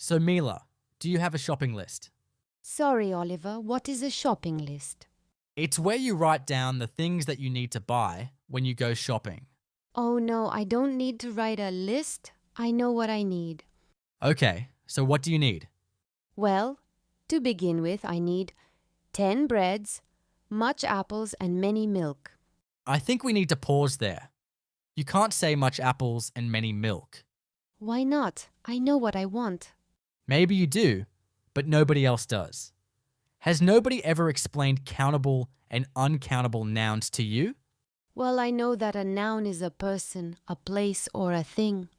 So Mila, do you have a shopping list? Sorry, Oliver, what is a shopping list? It's where you write down the things that you need to buy when you go shopping. Oh no, I don't need to write a list. I know what I need. Okay, so what do you need? Well, to begin with, I need 10 breads, much apples, and many milk. I think we need to pause there. You can't say much apples and many milk. Why not? I know what I want. Maybe you do, but nobody else does. Has nobody ever explained countable and uncountable nouns to you? Well, I know that a noun is a person, a place, or a thing.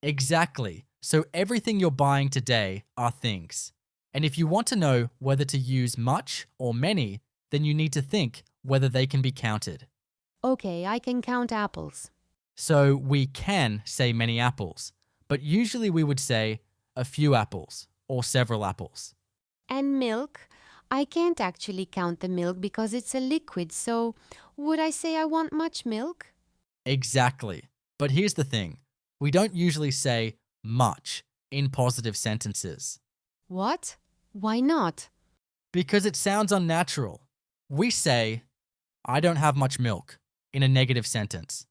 Exactly. So everything you're buying today are things. And if you want to know whether to use much or many, then you need to think whether they can be counted. Okay, I can count apples. So we can say many apples, but usually we would say a few apples or several apples. And milk? I can't actually count the milk because it's a liquid, so would I say I want much milk? Exactly. But here's the thing. We don't usually say much in positive sentences What? Why not? because it sounds unnatural. We say, I don't have much milk in a negative sentence.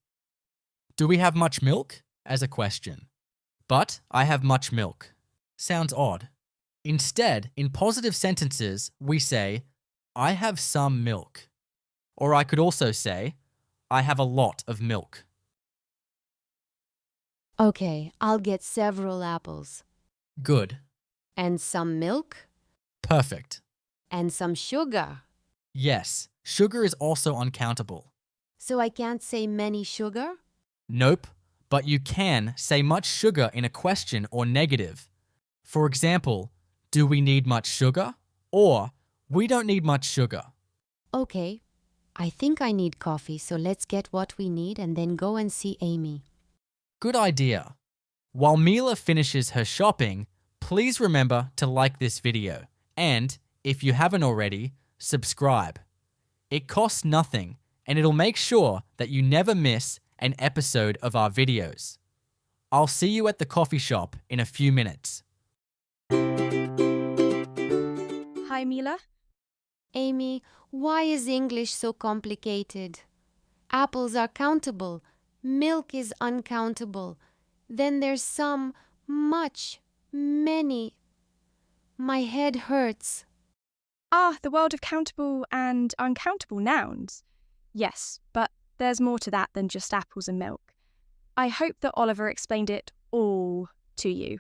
Do we have much milk? As a question. But I have much milk. Sounds odd. Instead, in positive sentences, we say, I have some milk. Or I could also say, I have a lot of milk. Okay, I'll get several apples. Good. And some milk? Perfect. And some sugar. Yes, sugar is also uncountable. So I can't say many sugar? Nope, but you can say much sugar in a question or negative. For example, do we need much sugar? Or we don't need much sugar. Okay, I think I need coffee, so let's get what we need and then go and see Amy. Good idea. While Mila finishes her shopping, please remember to like this video and, if you haven't already, subscribe. It costs nothing and it'll make sure that you never miss an episode of our videos. I'll see you at the coffee shop in a few minutes. Hi, Mila. Amy, why is English so complicated? Apples are countable. Milk is uncountable. Then there's some, much, many. My head hurts. Ah, the world of countable and uncountable nouns. Yes, but there's more to that than just apples and milk. I hope that Oliver explained it all to you.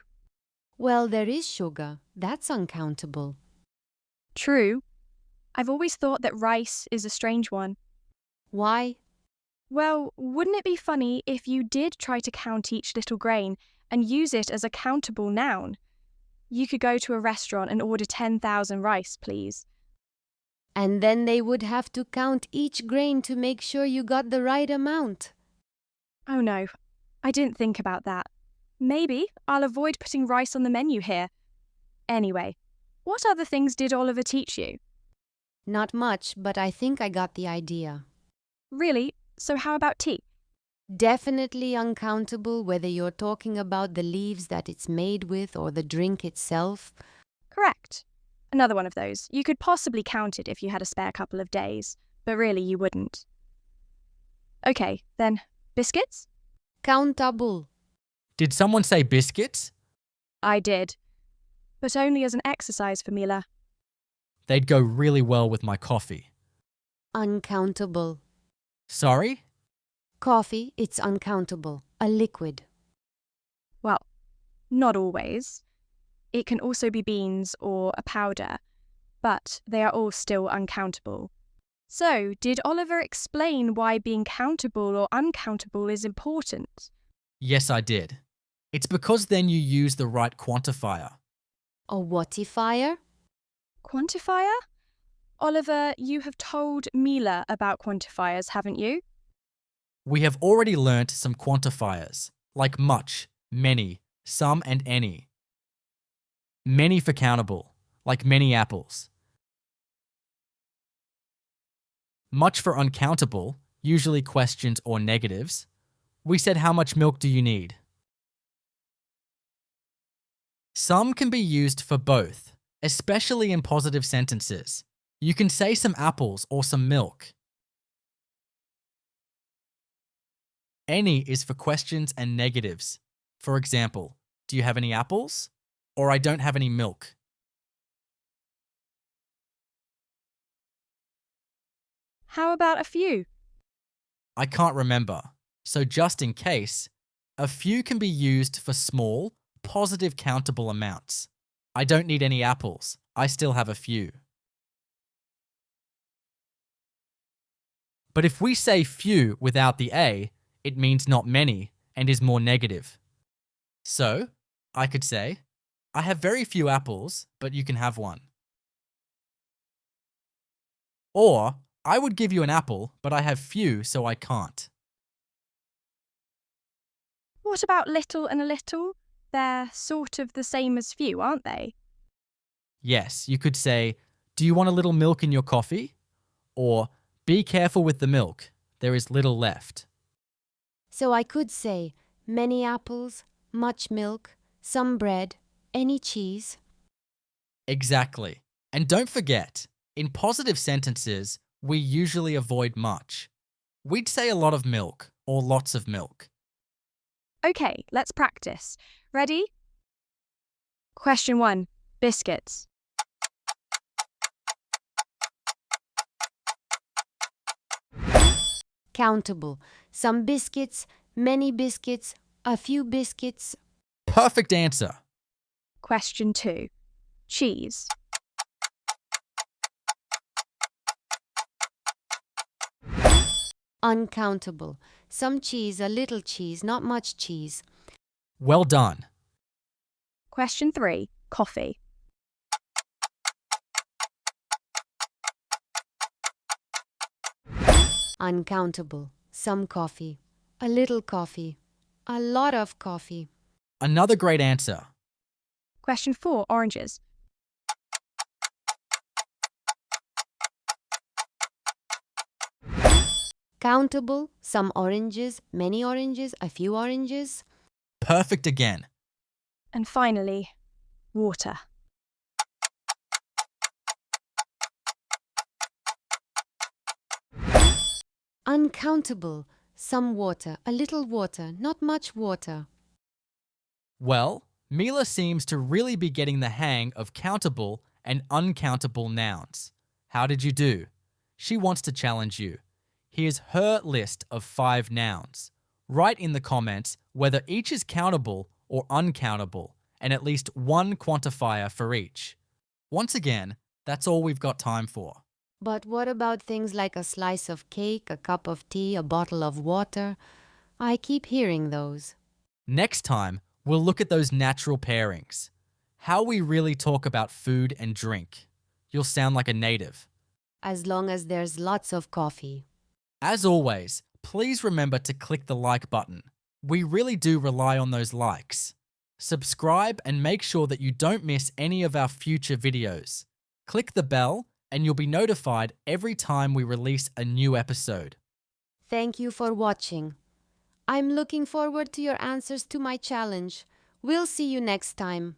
Well, there is sugar. That's uncountable. True. I've always thought that rice is a strange one. Why? Well, wouldn't it be funny if you did try to count each little grain and use it as a countable noun? You could go to a restaurant and order 10,000 rice, please. And then they would have to count each grain to make sure you got the right amount. Oh no, I didn't think about that. Maybe I'll avoid putting rice on the menu here. Anyway, what other things did Oliver teach you? Not much, but I think I got the idea. Really? So how about tea? Definitely uncountable whether you're talking about the leaves that it's made with or the drink itself. Correct. Another one of those. You could possibly count it if you had a spare couple of days, but really you wouldn't. Okay, then, biscuits? Countable. Did someone say biscuits? I did. But only as an exercise for Mila. They'd go really well with my coffee. Uncountable. Sorry? Coffee, it's uncountable. A liquid. Well, not always. It can also be beans or a powder, but they are all still uncountable. So, did Oliver explain why being countable or uncountable is important? Yes, I did. It's because then you use the right quantifier. A whatifier? Quantifier? Oliver, you have told Mila about quantifiers, haven't you? We have already learnt some quantifiers, like much, many, some and any. Many for countable, like many apples. Much for uncountable, usually questions or negatives. We said how much milk do you need? Some can be used for both, especially in positive sentences. You can say some apples or some milk. Any is for questions and negatives. For example, do you have any apples? Or I don't have any milk. How about a few? I can't remember. So just in case, a few can be used for small, positive countable amounts. I don't need any apples. I still have a few. But if we say few without the A, it means not many and is more negative. So, I could say, I have very few apples, but you can have one. Or, I would give you an apple, but I have few, so I can't. What about little and a little? They're sort of the same as few, aren't they? Yes, you could say, do you want a little milk in your coffee? Or, be careful with the milk, there is little left. So I could say many apples, much milk, some bread, any cheese. Exactly. And don't forget, in positive sentences, we usually avoid much. We'd say a lot of milk or lots of milk. Okay, let's practice. Ready? Question 1. Biscuits. Countable. Some biscuits, many biscuits, a few biscuits. Perfect answer. Question 2. Cheese. Uncountable. Some cheese, a little cheese, not much cheese. Well done. Question 3. Coffee. Uncountable. Some coffee, a little coffee, a lot of coffee. Another great answer. Question 4. Oranges. Countable. Some oranges, many oranges, a few oranges. Perfect again. And finally, water. Uncountable. Some water, a little water, not much water. Well, Mila seems to really be getting the hang of countable and uncountable nouns. How did you do? She wants to challenge you. Here's her list of 5 nouns. Write in the comments whether each is countable or uncountable, and at least one quantifier for each. Once again, that's all we've got time for. But what about things like a slice of cake, a cup of tea, a bottle of water? I keep hearing those. Next time, we'll look at those natural pairings. How we really talk about food and drink. You'll sound like a native. As long as there's lots of coffee. As always, please remember to click the like button. We really do rely on those likes. Subscribe and make sure that you don't miss any of our future videos. Click the bell and you'll be notified every time we release a new episode. Thank you for watching. I'm looking forward to your answers to my challenge. We'll see you next time.